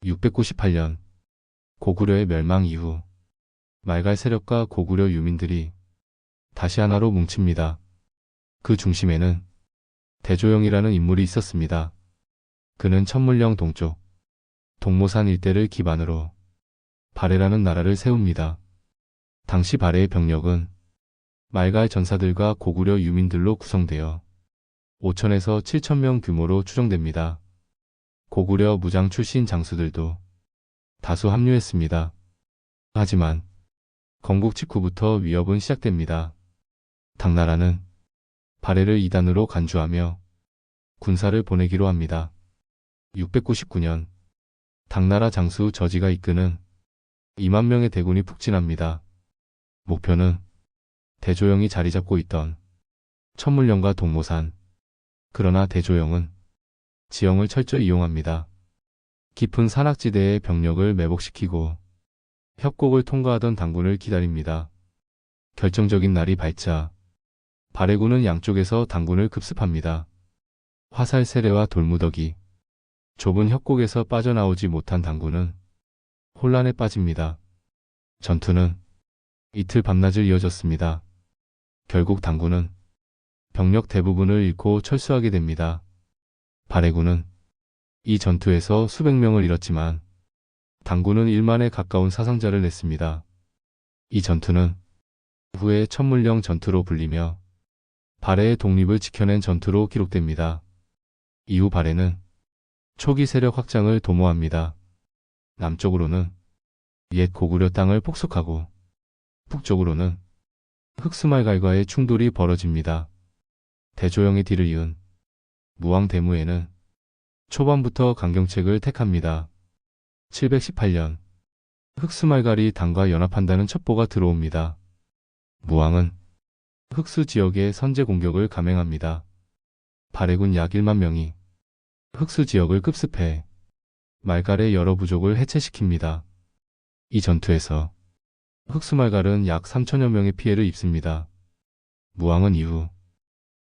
698년 고구려의 멸망 이후 말갈 세력과 고구려 유민들이 다시 하나로 뭉칩니다. 그 중심에는 대조영이라는 인물이 있었습니다. 그는 천물령 동쪽 동모산 일대를 기반으로 발해라는 나라를 세웁니다. 당시 발해의 병력은 말갈 전사들과 고구려 유민들로 구성되어 5천에서 7천 명 규모로 추정됩니다. 고구려 무장 출신 장수들도 다수 합류했습니다. 하지만 건국 직후부터 위협은 시작됩니다. 당나라는 발해를 이단으로 간주하며 군사를 보내기로 합니다. 699년 당나라 장수 저지가 이끄는 2만 명의 대군이 북진합니다. 목표는 대조영이 자리 잡고 있던 천물령과 동모산. 그러나 대조영은 지형을 철저히 이용합니다. 깊은 산악지대의 병력을 매복시키고 협곡을 통과하던 당군을 기다립니다. 결정적인 날이 밝자 발해군은 양쪽에서 당군을 급습합니다. 화살 세례와 돌무더기, 좁은 협곡에서 빠져나오지 못한 당군은 혼란에 빠집니다. 전투는 이틀 밤낮을 이어졌습니다. 결국 당군은 병력 대부분을 잃고 철수하게 됩니다. 발해군은 이 전투에서 수백 명을 잃었지만 당군은 1만에 가까운 사상자를 냈습니다. 이 전투는 후에 천물령 전투로 불리며 발해의 독립을 지켜낸 전투로 기록됩니다. 이후 발해는 초기 세력 확장을 도모합니다. 남쪽으로는 옛 고구려 땅을 폭속하고 북쪽으로는 흑수말갈과의 충돌이 벌어집니다. 대조영의 뒤를 이은 무왕대무에는 초반부터 강경책을 택합니다. 718년 흑수말갈이 당과 연합한다는 첩보가 들어옵니다. 무왕은 흑수 지역에 선제 공격을 감행합니다. 발해군 약 1만 명이 흑수 지역을 급습해 말갈의 여러 부족을 해체시킵니다. 이 전투에서 흑수말갈은 약 3천여 명의 피해를 입습니다. 무왕은 이후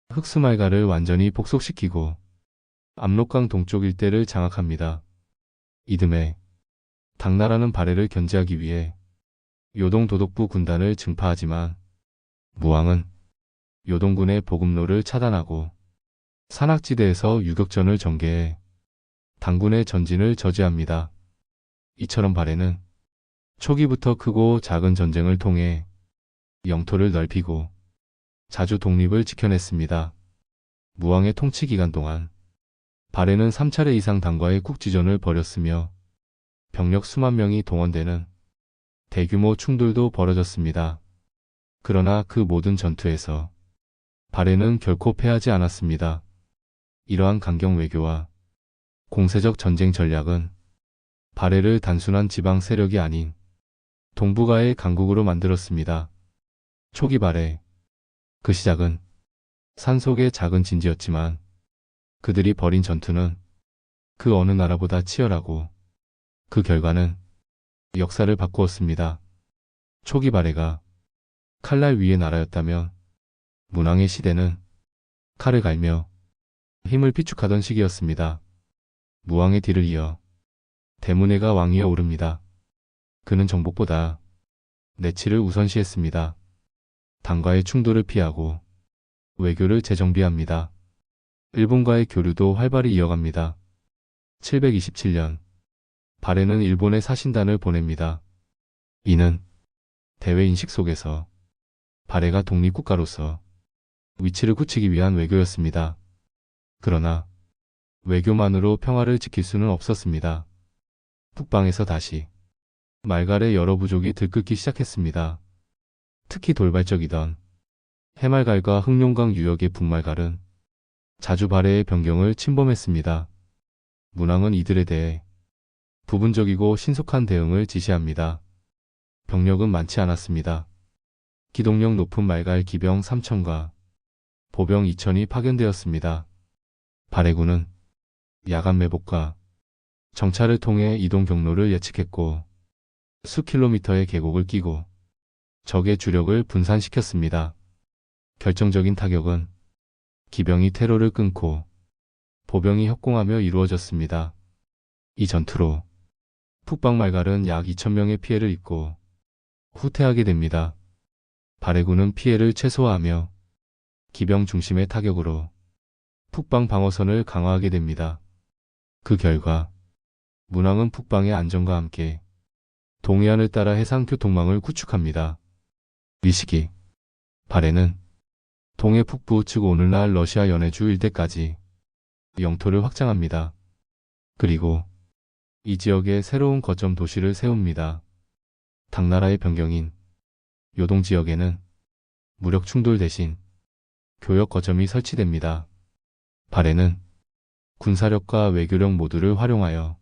흑수말갈을 완전히 복속시키고 압록강 동쪽 일대를 장악합니다. 이듬해 당나라는 발해를 견제하기 위해 요동도독부 군단을 증파하지만 무왕은 요동군의 보급로를 차단하고 산악지대에서 유격전을 전개해 당군의 전진을 저지합니다. 이처럼 발해는 초기부터 크고 작은 전쟁을 통해 영토를 넓히고 자주 독립을 지켜냈습니다. 무왕의 통치 기간 동안 발해는 3차례 이상 당과의 국지전을 벌였으며 병력 수만 명이 동원되는 대규모 충돌도 벌어졌습니다. 그러나 그 모든 전투에서 발해는 결코 패하지 않았습니다. 이러한 강경 외교와 공세적 전쟁 전략은 발해를 단순한 지방 세력이 아닌 동북아의 강국으로 만들었습니다. 초기 발해, 그 시작은 산속의 작은 진지였지만 그들이 벌인 전투는 그 어느 나라보다 치열하고 그 결과는 역사를 바꾸었습니다. 초기 발해가 칼날 위의 나라였다면 문왕의 시대는 칼을 갈며 힘을 비축하던 시기였습니다. 무왕의 뒤를 이어 대문해가 왕위에 오릅니다. 그는 정복보다 내치를 우선시했습니다. 당과의 충돌을 피하고 외교를 재정비합니다. 일본과의 교류도 활발히 이어갑니다. 727년 발해는 일본에 사신단을 보냅니다. 이는 대외 인식 속에서 발해가 독립국가로서 위치를 굳히기 위한 외교였습니다. 그러나 외교만으로 평화를 지킬 수는 없었습니다. 북방에서 다시 말갈의 여러 부족이 들끓기 시작했습니다. 특히 돌발적이던 해말갈과 흑룡강 유역의 북말갈은 자주 발해의 변경을 침범했습니다. 문왕은 이들에 대해 부분적이고 신속한 대응을 지시합니다. 병력은 많지 않았습니다. 기동력 높은 말갈 기병 3천과 보병 2천이 파견되었습니다. 발해군은 야간 매복과 정찰을 통해 이동 경로를 예측했고 수 킬로미터의 계곡을 끼고 적의 주력을 분산시켰습니다. 결정적인 타격은 기병이 퇴로를 끊고 보병이 협공하며 이루어졌습니다. 이 전투로 북방 말갈은 약 2,000명의 피해를 입고 후퇴하게 됩니다. 발해군은 피해를 최소화하며 기병 중심의 타격으로 북방 방어선을 강화하게 됩니다. 그 결과 문왕은 북방의 안정과 함께 동해안을 따라 해상 교통망을 구축합니다. 이 시기 발해는 동해 북부 즉 오늘날 러시아 연해주 일대까지 영토를 확장합니다. 그리고 이 지역에 새로운 거점 도시를 세웁니다. 당나라의 변경인 요동 지역에는 무력 충돌 대신 교역 거점이 설치됩니다. 발해는 군사력과 외교력 모두를 활용하여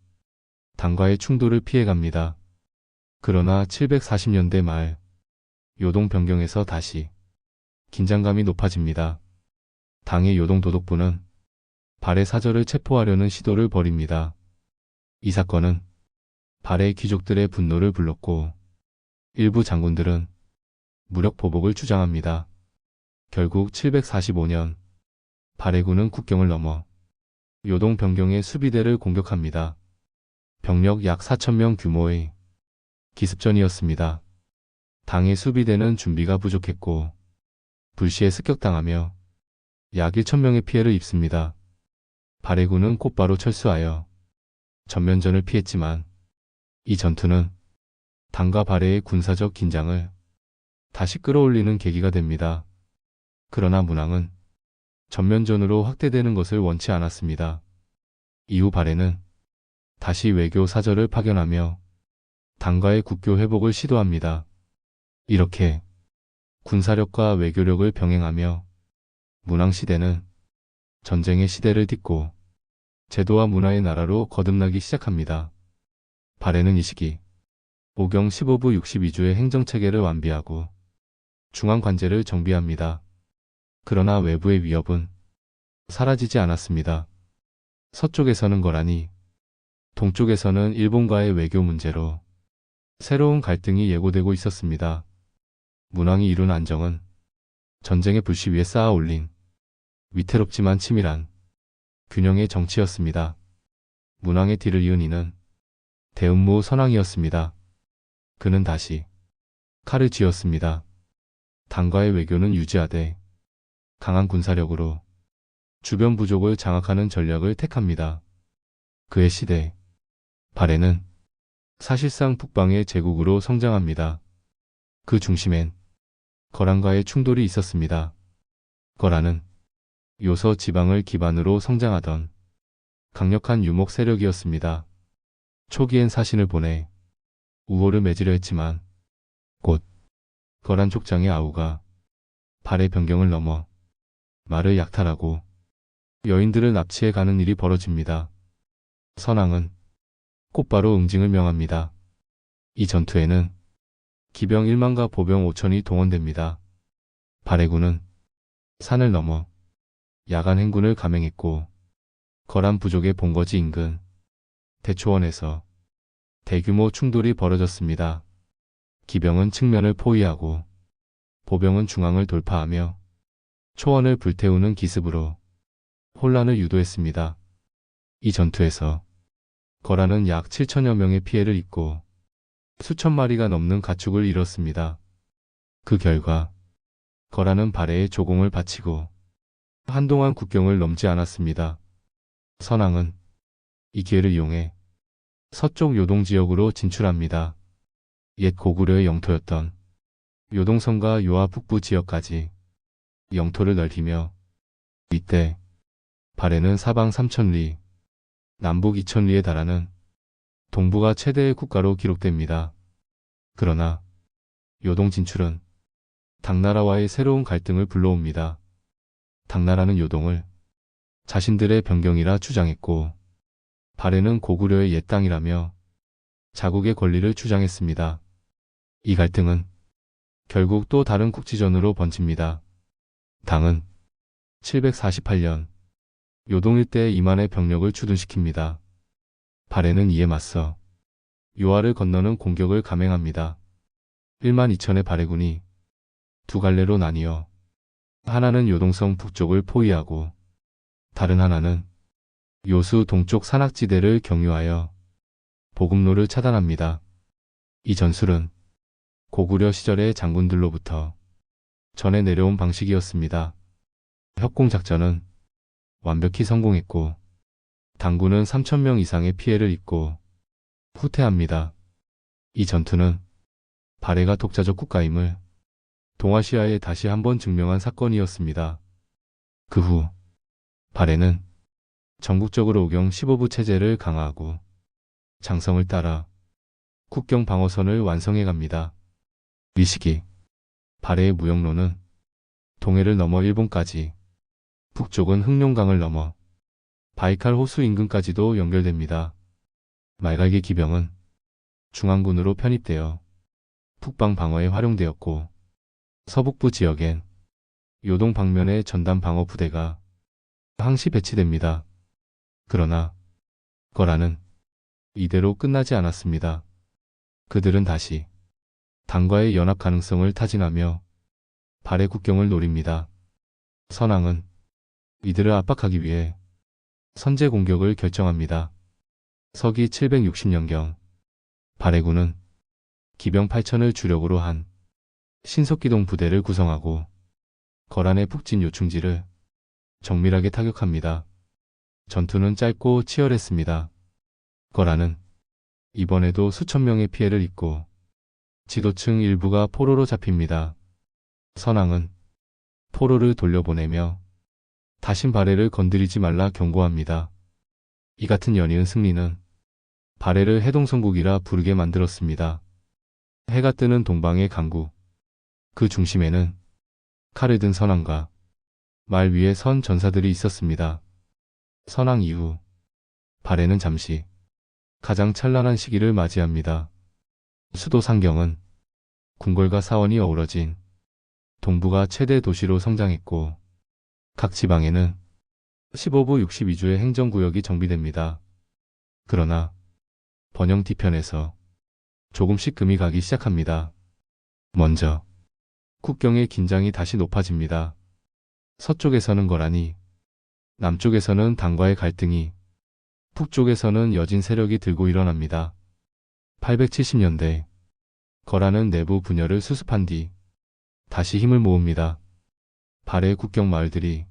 당과의 충돌을 피해갑니다. 그러나 740년대 말 요동 변경에서 다시 긴장감이 높아집니다. 당의 요동 도독부는 발해 사절을 체포하려는 시도를 벌입니다. 이 사건은 발해 귀족들의 분노를 불렀고 일부 장군들은 무력 보복을 주장합니다. 결국 745년 발해군은 국경을 넘어 요동 변경의 수비대를 공격합니다. 병력 약 4,000명 규모의 기습전이었습니다. 당의 수비대는 준비가 부족했고 불시에 습격당하며 약 1,000명의 피해를 입습니다. 발해군은 곧바로 철수하여 전면전을 피했지만 이 전투는 당과 발해의 군사적 긴장을 다시 끌어올리는 계기가 됩니다. 그러나 문왕은 전면전으로 확대되는 것을 원치 않았습니다. 이후 발해는 다시 외교 사절을 파견하며 당과의 국교 회복을 시도합니다. 이렇게 군사력과 외교력을 병행하며 문왕 시대는 전쟁의 시대를 딛고 제도와 문화의 나라로 거듭나기 시작합니다. 발해는 이 시기 오경 15부 62주의 행정체계를 완비하고 중앙관제를 정비합니다. 그러나 외부의 위협은 사라지지 않았습니다. 서쪽에서는 거란이, 동쪽에서는 일본과의 외교 문제로 새로운 갈등이 예고되고 있었습니다. 문왕이 이룬 안정은 전쟁의 불씨 위에 쌓아 올린 위태롭지만 치밀한 균형의 정치였습니다. 문왕의 뒤를 이은 이는 대음무 선왕이었습니다. 그는 다시 칼을 쥐었습니다. 당과의 외교는 유지하되 강한 군사력으로 주변 부족을 장악하는 전략을 택합니다. 그의 시대 발해는 사실상 북방의 제국으로 성장합니다. 그 중심엔 거란과의 충돌이 있었습니다. 거란은 요서 지방을 기반으로 성장하던 강력한 유목 세력이었습니다. 초기엔 사신을 보내 우호를 맺으려 했지만 곧 거란 족장의 아우가 발해 변경을 넘어 말을 약탈하고 여인들을 납치해 가는 일이 벌어집니다. 선왕은 곧바로 응징을 명합니다. 이 전투에는 기병 1만과 보병 5천이 동원됩니다. 발해군은 산을 넘어 야간 행군을 감행했고 거란 부족의 본거지 인근 대초원에서 대규모 충돌이 벌어졌습니다. 기병은 측면을 포위하고 보병은 중앙을 돌파하며 초원을 불태우는 기습으로 혼란을 유도했습니다. 이 전투에서 거란은 약 7천여 명의 피해를 입고 수천 마리가 넘는 가축을 잃었습니다. 그 결과 거란은 발해에 조공을 바치고 한동안 국경을 넘지 않았습니다. 선왕은 이 기회를 이용해 서쪽 요동 지역으로 진출합니다. 옛 고구려의 영토였던 요동성과 요하 북부 지역까지 영토를 넓히며 이때 발해는 사방 3,000리, 남북 2,000리에 달하는 동북아 최대의 국가로 기록됩니다. 그러나 요동 진출은 당나라와의 새로운 갈등을 불러옵니다. 당나라는 요동을 자신들의 변경이라 주장했고 발해는 고구려의 옛 땅이라며 자국의 권리를 주장했습니다. 이 갈등은 결국 또 다른 국지전으로 번집니다. 당은 748년 요동 일대에 2만의 병력을 주둔시킵니다. 발해는 이에 맞서 요하를 건너는 공격을 감행합니다. 1만 2천의 발해군이 두 갈래로 나뉘어 하나는 요동성 북쪽을 포위하고 다른 하나는 요수 동쪽 산악지대를 경유하여 보급로를 차단합니다. 이 전술은 고구려 시절의 장군들로부터 전해 내려온 방식이었습니다. 협공작전은 완벽히 성공했고 당군은 3,000명 이상의 피해를 입고 후퇴합니다. 이 전투는 발해가 독자적 국가임을 동아시아에 다시 한번 증명한 사건이었습니다. 그 후 발해는 전국적으로 오경 15부 체제를 강화하고 장성을 따라 국경 방어선을 완성해 갑니다. 이 시기 발해의 무역로는 동해를 넘어 일본까지, 북쪽은 흑룡강을 넘어 바이칼 호수 인근까지도 연결됩니다. 말갈기 기병은 중앙군으로 편입되어 북방 방어에 활용되었고 서북부 지역엔 요동 방면의 전담 방어 부대가 항시 배치됩니다. 그러나 거란은 이대로 끝나지 않았습니다. 그들은 다시 당과의 연합 가능성을 타진하며 발해 국경을 노립니다. 선왕은 이들을 압박하기 위해 선제 공격을 결정합니다. 서기 760년경 발해군은 기병 8,000을 주력으로 한 신속기동 부대를 구성하고 거란의 북진 요충지를 정밀하게 타격합니다. 전투는 짧고 치열했습니다. 거란은 이번에도 수천 명의 피해를 입고 지도층 일부가 포로로 잡힙니다. 선왕은 포로를 돌려보내며 다신 발해를 건드리지 말라 경고합니다. 이 같은 연이은 승리는 발해를 해동성국이라 부르게 만들었습니다. 해가 뜨는 동방의 강국, 그 중심에는 칼을 든 선왕과 말 위에 선 전사들이 있었습니다. 선왕 이후 발해는 잠시 가장 찬란한 시기를 맞이합니다. 수도 상경은 궁궐과 사원이 어우러진 동부가 최대 도시로 성장했고 각 지방에는 15부 62주의 행정구역이 정비됩니다. 그러나 번영 뒤편에서 조금씩 금이 가기 시작합니다. 먼저 국경의 긴장이 다시 높아집니다. 서쪽에서는 거란이, 남쪽에서는 당과의 갈등이, 북쪽에서는 여진 세력이 들고 일어납니다. 870년대 거란은 내부 분열을 수습한 뒤 다시 힘을 모읍니다. 발해 국경 마을들이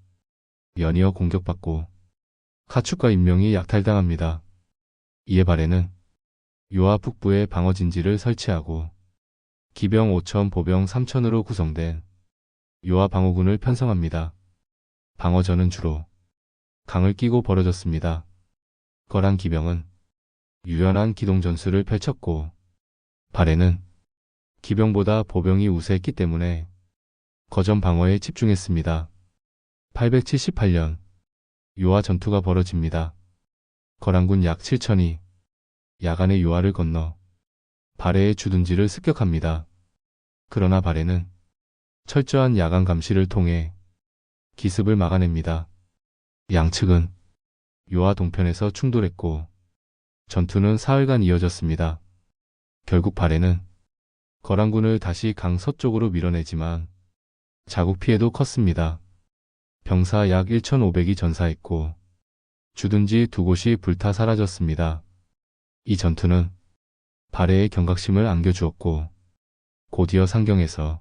연이어 공격받고 가축과 인명이 약탈당합니다. 이에 발해는 요하 북부에 방어진지를 설치하고 기병 5,000, 보병 3,000으로 구성된 요하 방어군을 편성합니다. 방어전은 주로 강을 끼고 벌어졌습니다. 거란 기병은 유연한 기동전술을 펼쳤고 발해는 기병보다 보병이 우세했기 때문에 거점 방어에 집중했습니다. 878년 요하 전투가 벌어집니다. 거란군 약 7,000이 야간에 요하를 건너 발해의 주둔지를 습격합니다. 그러나 발해는 철저한 야간 감시를 통해 기습을 막아냅니다. 양측은 요하 동편에서 충돌했고 전투는 사흘간 이어졌습니다. 결국 발해는 거란군을 다시 강 서쪽으로 밀어내지만 자국 피해도 컸습니다. 병사 약 1,500이 전사했고 주둔지 2곳이 불타 사라졌습니다. 이 전투는 발해의 경각심을 안겨주었고 곧이어 상경에서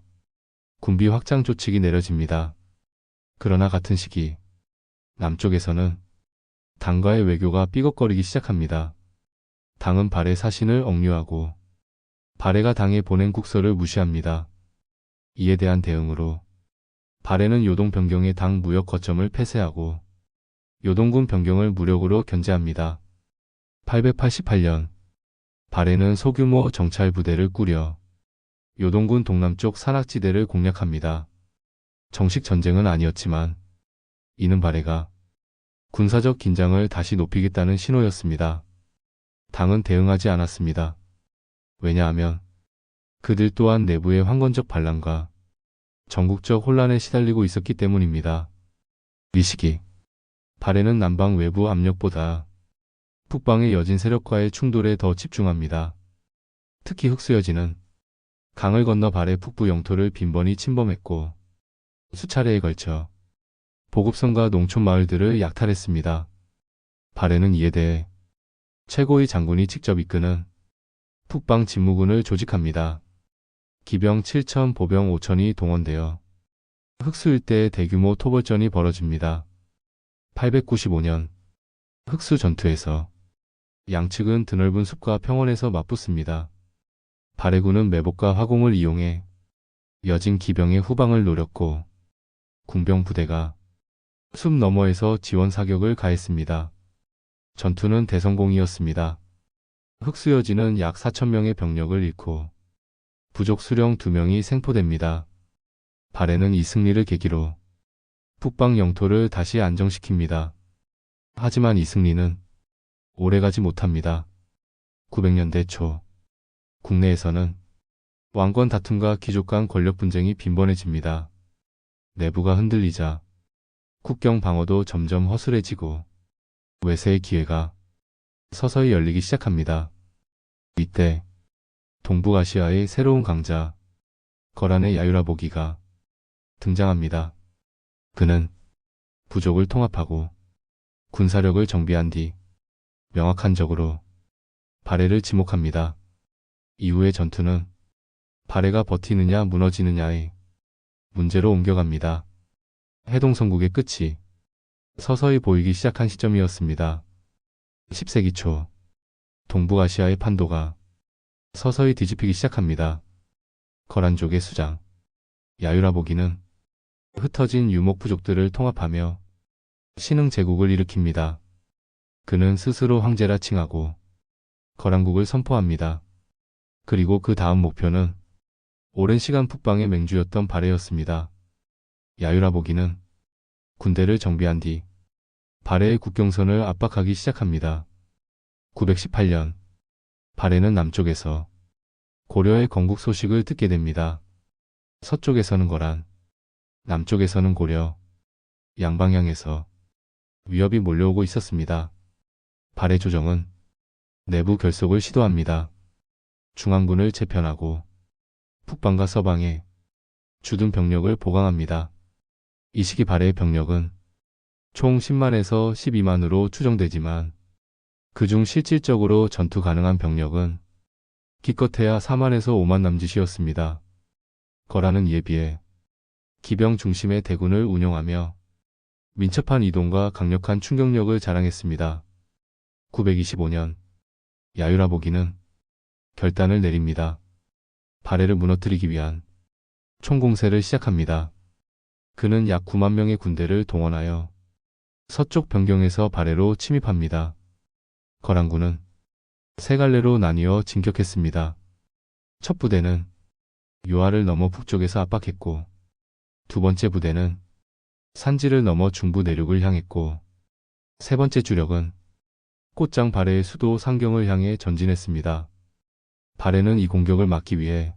군비 확장 조치기 내려집니다. 그러나 같은 시기 남쪽에서는 당과의 외교가 삐걱거리기 시작합니다. 당은 발해 사신을 억류하고 발해가 당에 보낸 국서를 무시합니다. 이에 대한 대응으로 발해는 요동 변경의 당 무역 거점을 폐쇄하고 요동군 변경을 무력으로 견제합니다. 888년 발해는 소규모 정찰 부대를 꾸려 요동군 동남쪽 산악지대를 공략합니다. 정식 전쟁은 아니었지만 이는 발해가 군사적 긴장을 다시 높이겠다는 신호였습니다. 당은 대응하지 않았습니다. 왜냐하면 그들 또한 내부의 황건적 반란과 전국적 혼란에 시달리고 있었기 때문입니다. 이 시기 발해는 남방 외부 압력보다 북방의 여진 세력과의 충돌에 더 집중합니다. 특히 흑수여진은 강을 건너 발해 북부 영토를 빈번히 침범했고 수차례에 걸쳐 보급선과 농촌 마을들을 약탈했습니다. 발해는 이에 대해 최고의 장군이 직접 이끄는 북방 진무군을 조직합니다. 기병 7천, 보병 5천이 동원되어 흑수 일대에 대규모 토벌전이 벌어집니다. 895년 흑수 전투에서 양측은 드넓은 숲과 평원에서 맞붙습니다. 발해군은 매복과 화공을 이용해 여진 기병의 후방을 노렸고 군병 부대가 숲 너머에서 지원 사격을 가했습니다. 전투는 대성공이었습니다. 흑수 여진은 약 4,000명의 병력을 잃고 부족 수령 2명이 생포됩니다. 발해는 이 승리를 계기로 북방 영토를 다시 안정시킵니다. 하지만 이 승리는 오래가지 못합니다. 900년대 초 국내에서는 왕권 다툼과 귀족 간 권력 분쟁이 빈번해집니다. 내부가 흔들리자 국경 방어도 점점 허술해지고 외세의 기회가 서서히 열리기 시작합니다. 이때 동북아시아의 새로운 강자 거란의 야유라보기가 등장합니다. 그는 부족을 통합하고 군사력을 정비한 뒤 명확한 적으로 발해를 지목합니다. 이후의 전투는 발해가 버티느냐 무너지느냐의 문제로 옮겨갑니다. 해동성국의 끝이 서서히 보이기 시작한 시점이었습니다. 10세기 초 동북아시아의 판도가 서서히 뒤집히기 시작합니다. 거란족의 수장 야유라보기는 흩어진 유목 부족들을 통합하며 신흥 제국을 일으킵니다. 그는 스스로 황제라 칭하고 거란국을 선포합니다. 그리고 그 다음 목표는 오랜 시간 북방의 맹주였던 발해였습니다. 야유라보기는 군대를 정비한 뒤 발해의 국경선을 압박하기 시작합니다. 918년 발해는 남쪽에서 고려의 건국 소식을 듣게 됩니다. 서쪽에서는 거란, 남쪽에서는 고려, 양방향에서 위협이 몰려오고 있었습니다. 발해 조정은 내부 결속을 시도합니다. 중앙군을 재편하고 북방과 서방에 주둔 병력을 보강합니다. 이 시기 발해의 병력은 총 10만에서 12만으로 추정되지만 그중 실질적으로 전투 가능한 병력은 기껏해야 4만에서 5만 남짓이었습니다. 거란은 이에 비해 기병 중심의 대군을 운영하며 민첩한 이동과 강력한 충격력을 자랑했습니다. 925년 야유라보기는 결단을 내립니다. 발해를 무너뜨리기 위한 총공세를 시작합니다. 그는 약 9만 명의 군대를 동원하여 서쪽 변경에서 발해로 침입합니다. 거란군은 세 갈래로 나뉘어 진격했습니다. 첫 부대는 요하를 넘어 북쪽에서 압박했고 두 번째 부대는 산지를 넘어 중부 내륙을 향했고 세 번째 주력은 꽃장 발해의 수도 상경을 향해 전진했습니다. 발해는 이 공격을 막기 위해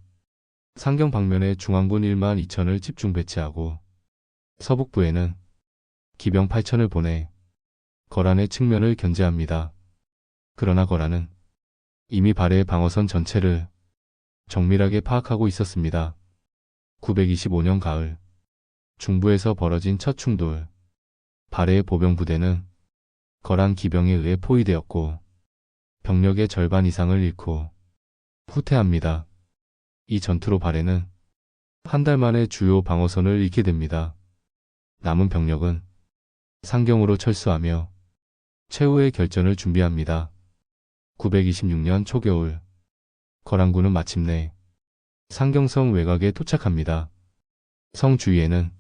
상경 방면에 중앙군 1만 2천을 집중 배치하고 서북부에는 기병 8천을 보내 거란의 측면을 견제합니다. 그러나 거란은 이미 발해의 방어선 전체를 정밀하게 파악하고 있었습니다. 925년 가을 중부에서 벌어진 첫 충돌, 발해의 보병 부대는 거란 기병에 의해 포위되었고 병력의 절반 이상을 잃고 후퇴합니다. 이 전투로 발해는 한 달 만에 주요 방어선을 잃게 됩니다. 남은 병력은 상경으로 철수하며 최후의 결전을 준비합니다. 926년 초겨울 거란군은 마침내 상경성 외곽에 도착합니다. 성 주위에는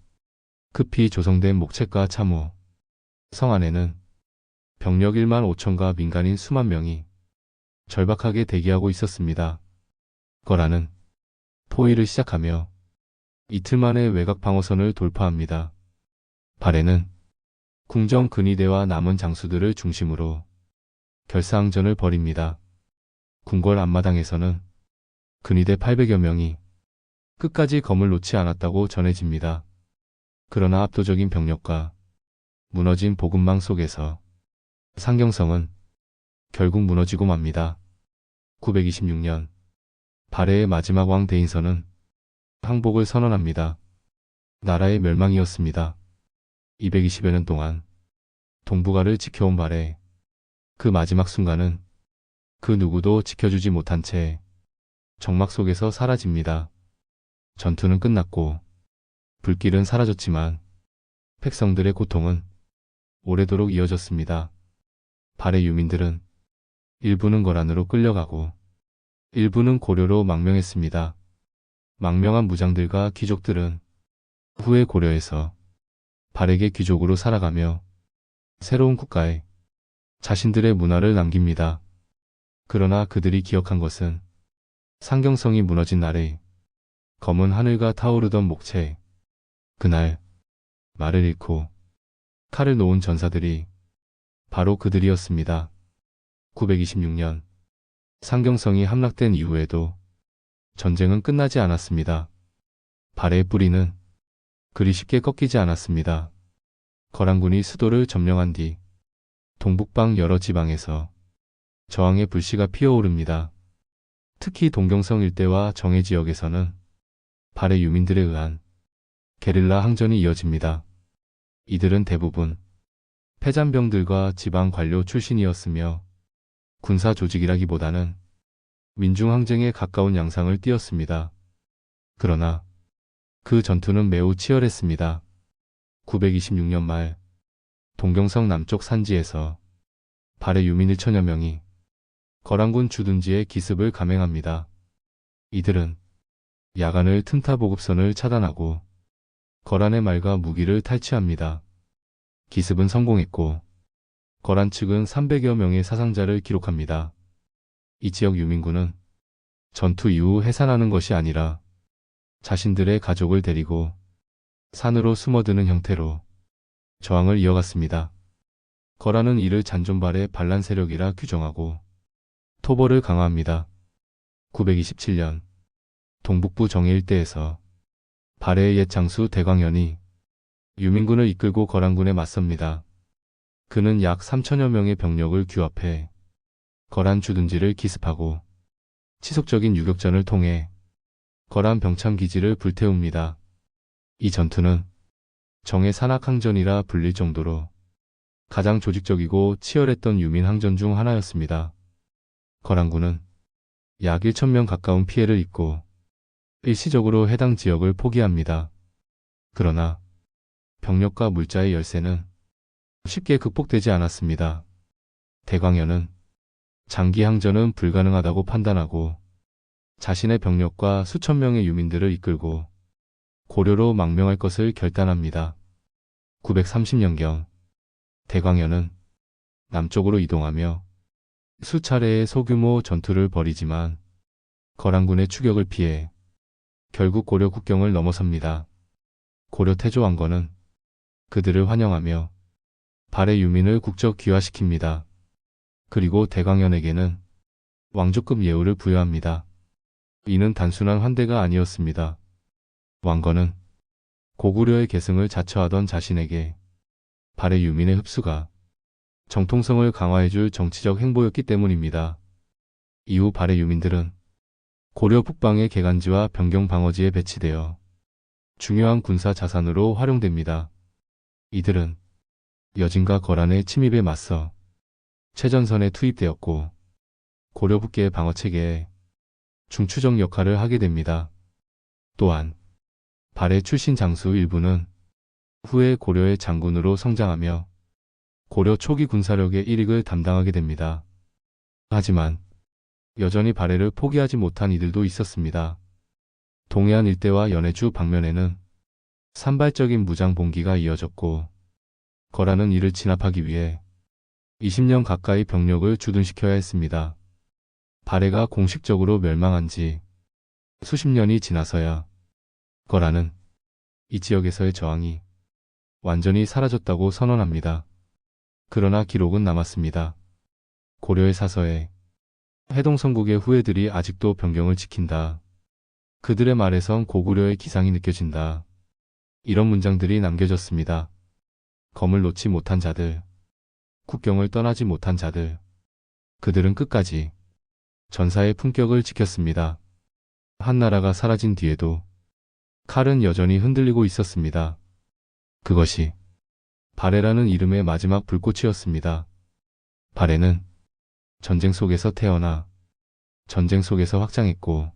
급히 조성된 목책과 참호, 성 안에는 병력 1만 5천과 민간인 수만 명이 절박하게 대기하고 있었습니다. 거란은 포위를 시작하며 이틀 만에 외곽 방어선을 돌파합니다. 발해는 궁정 근위대와 남은 장수들을 중심으로 결사항전을 벌입니다. 궁궐 앞마당에서는 근위대 800여 명이 끝까지 검을 놓지 않았다고 전해집니다. 그러나 압도적인 병력과 무너진 보급망 속에서 상경성은 결국 무너지고 맙니다. 926년 발해의 마지막 왕 대인선은 항복을 선언합니다. 나라의 멸망이었습니다. 220여 년 동안 동북아를 지켜온 발해, 그 마지막 순간은 그 누구도 지켜주지 못한 채 정막 속에서 사라집니다. 전투는 끝났고 불길은 사라졌지만 백성들의 고통은 오래도록 이어졌습니다. 발해 유민들은 일부는 거란으로 끌려가고 일부는 고려로 망명했습니다. 망명한 무장들과 귀족들은 후에 고려에서 발해의 귀족으로 살아가며 새로운 국가에 자신들의 문화를 남깁니다. 그러나 그들이 기억한 것은 상경성이 무너진 날에 검은 하늘과 타오르던 목채, 그날 말을 잃고 칼을 놓은 전사들이 바로 그들이었습니다. 926년 상경성이 함락된 이후에도 전쟁은 끝나지 않았습니다. 발해의 뿌리는 그리 쉽게 꺾이지 않았습니다. 거란군이 수도를 점령한 뒤 동북방 여러 지방에서 저항의 불씨가 피어오릅니다. 특히 동경성 일대와 정해 지역에서는 발해 유민들에 의한 게릴라 항전이 이어집니다. 이들은 대부분 패잔병들과 지방 관료 출신이었으며 군사 조직이라기보다는 민중항쟁에 가까운 양상을 띠었습니다. 그러나 그 전투는 매우 치열했습니다. 926년 말 동경성 남쪽 산지에서 발해 유민 1천여 명이 거란군 주둔지에 기습을 감행합니다. 이들은 야간을 틈타 보급선을 차단하고 거란의 말과 무기를 탈취합니다. 기습은 성공했고 거란 측은 300여 명의 사상자를 기록합니다. 이 지역 유민군은 전투 이후 해산하는 것이 아니라 자신들의 가족을 데리고 산으로 숨어드는 형태로 저항을 이어갔습니다. 거란은 이를 잔존발의 반란 세력이라 규정하고 토벌을 강화합니다. 927년 동북부 정해 일대에서 발해의 옛 장수 대광현이 유민군을 이끌고 거란군에 맞섭니다. 그는 약 3천여 명의 병력을 규합해 거란 주둔지를 기습하고 지속적인 유격전을 통해 거란 병참 기지를 불태웁니다. 이 전투는 정의 산악항전이라 불릴 정도로 가장 조직적이고 치열했던 유민 항전 중 하나였습니다. 거란군은 약 1,000명 가까운 피해를 입고 일시적으로 해당 지역을 포기합니다. 그러나 병력과 물자의 열세는 쉽게 극복되지 않았습니다. 대광현은 장기 항전은 불가능하다고 판단하고 자신의 병력과 수천 명의 유민들을 이끌고 고려로 망명할 것을 결단합니다. 930년경 대광현은 남쪽으로 이동하며 수차례의 소규모 전투를 벌이지만 거란군의 추격을 피해 결국 고려 국경을 넘어섭니다. 고려 태조 왕건은 그들을 환영하며 발해 유민을 국적 귀화시킵니다. 그리고 대광현에게는 왕족급 예우를 부여합니다. 이는 단순한 환대가 아니었습니다. 왕건은 고구려의 계승을 자처하던 자신에게 발해 유민의 흡수가 정통성을 강화해줄 정치적 행보였기 때문입니다. 이후 발해 유민들은 고려 북방의 개간지와 변경 방어지에 배치되어 중요한 군사 자산으로 활용됩니다. 이들은 여진과 거란의 침입에 맞서 최전선에 투입되었고 고려 북계의 방어체계에 중추적 역할을 하게 됩니다. 또한 발해 출신 장수 일부는 후에 고려의 장군으로 성장하며 고려 초기 군사력의 일익을 담당하게 됩니다. 하지만 여전히 발해를 포기하지 못한 이들도 있었습니다. 동해안 일대와 연해주 방면에는 산발적인 무장 봉기가 이어졌고 거란은 이를 진압하기 위해 20년 가까이 병력을 주둔시켜야 했습니다. 발해가 공식적으로 멸망한 지 수십 년이 지나서야 거란은 이 지역에서의 저항이 완전히 사라졌다고 선언합니다. 그러나 기록은 남았습니다. 고려의 사서에 해동성국의 후예들이 아직도 변경을 지킨다. 그들의 말에선 고구려의 기상이 느껴진다. 이런 문장들이 남겨졌습니다. 검을 놓지 못한 자들, 국경을 떠나지 못한 자들, 그들은 끝까지 전사의 품격을 지켰습니다. 한 나라가 사라진 뒤에도 칼은 여전히 흔들리고 있었습니다. 그것이 발해라는 이름의 마지막 불꽃이었습니다. 발해는 전쟁 속에서 태어나 전쟁 속에서 확장했고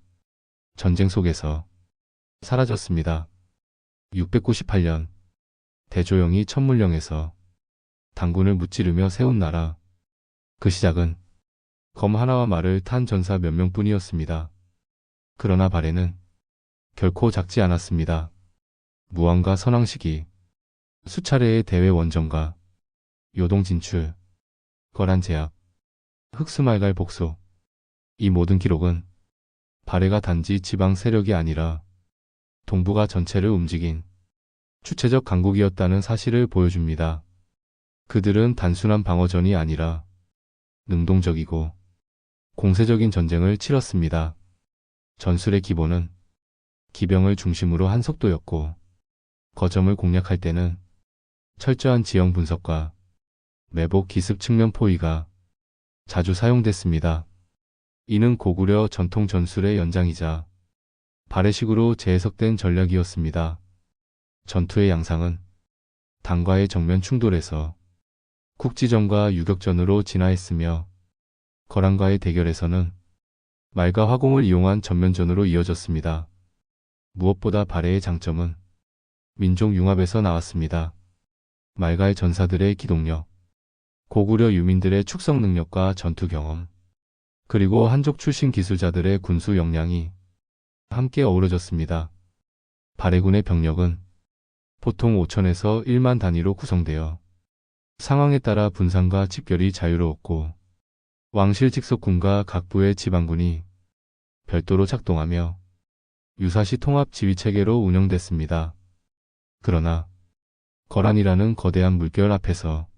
전쟁 속에서 사라졌습니다. 698년 대조영이 천물령에서 당군을 무찌르며 세운 나라. 그 시작은 검 하나와 말을 탄 전사 몇 명뿐이었습니다. 그러나 발해는 결코 작지 않았습니다. 무왕과 선왕시기, 수차례의 대외 원정과 요동 진출, 거란 제압, 흑수말갈 복소. 이 모든 기록은 발해가 단지 지방 세력이 아니라 동북아 전체를 움직인 주체적 강국이었다는 사실을 보여줍니다. 그들은 단순한 방어전이 아니라 능동적이고 공세적인 전쟁을 치렀습니다. 전술의 기본은 기병을 중심으로 한 속도였고 거점을 공략할 때는 철저한 지형 분석과 매복 기습 측면 포위가 자주 사용됐습니다. 이는 고구려 전통 전술의 연장이자 발해식으로 재해석된 전략이었습니다. 전투의 양상은 당과의 정면 충돌에서 국지전과 유격전으로 진화했으며 거란과의 대결에서는 말과 화공을 이용한 전면전으로 이어졌습니다. 무엇보다 발해의 장점은 민족 융합에서 나왔습니다. 말가의 전사들의 기동력, 고구려 유민들의 축성 능력과 전투 경험, 그리고 한족 출신 기술자들의 군수 역량이 함께 어우러졌습니다. 발해군의 병력은 보통 5천에서 1만 단위로 구성되어 상황에 따라 분산과 집결이 자유로웠고 왕실 직속군과 각 부의 지방군이 별도로 작동하며 유사시 통합 지휘체계로 운영됐습니다. 그러나 거란이라는 거대한 물결 앞에서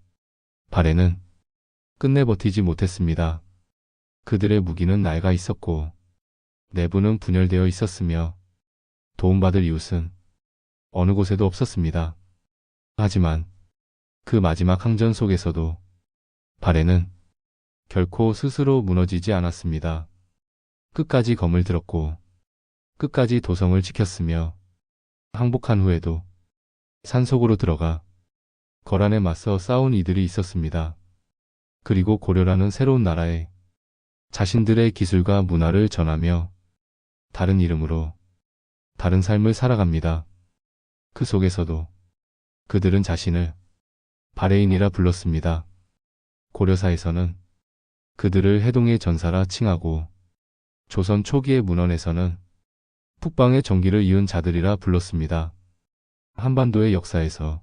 발해는 끝내 버티지 못했습니다. 그들의 무기는 낡아 있었고 내부는 분열되어 있었으며 도움받을 이웃은 어느 곳에도 없었습니다. 하지만 그 마지막 항전 속에서도 발해는 결코 스스로 무너지지 않았습니다. 끝까지 검을 들었고 끝까지 도성을 지켰으며 항복한 후에도 산속으로 들어가 거란에 맞서 싸운 이들이 있었습니다. 그리고 고려라는 새로운 나라에 자신들의 기술과 문화를 전하며 다른 이름으로 다른 삶을 살아갑니다. 그 속에서도 그들은 자신을 발해인이라 불렀습니다. 고려사에서는 그들을 해동의 전사라 칭하고 조선 초기의 문헌에서는 북방의 정기를 이은 자들이라 불렀습니다. 한반도의 역사에서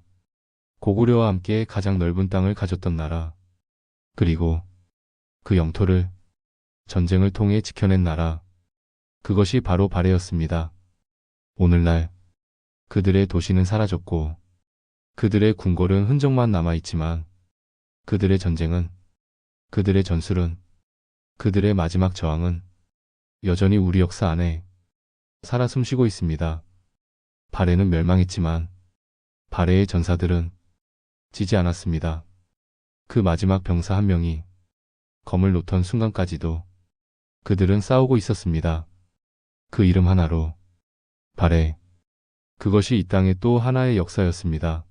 고구려와 함께 가장 넓은 땅을 가졌던 나라, 그리고 그 영토를 전쟁을 통해 지켜낸 나라, 그것이 바로 발해였습니다. 오늘날 그들의 도시는 사라졌고 그들의 궁궐은 흔적만 남아있지만 그들의 전쟁은, 그들의 전술은, 그들의 마지막 저항은 여전히 우리 역사 안에 살아 숨쉬고 있습니다. 발해는 멸망했지만 발해의 전사들은 지지 않았습니다. 그 마지막 병사 한 명이 검을 놓던 순간까지도 그들은 싸우고 있었습니다. 그 이름 하나로 발해, 그것이 이 땅의 또 하나의 역사였습니다.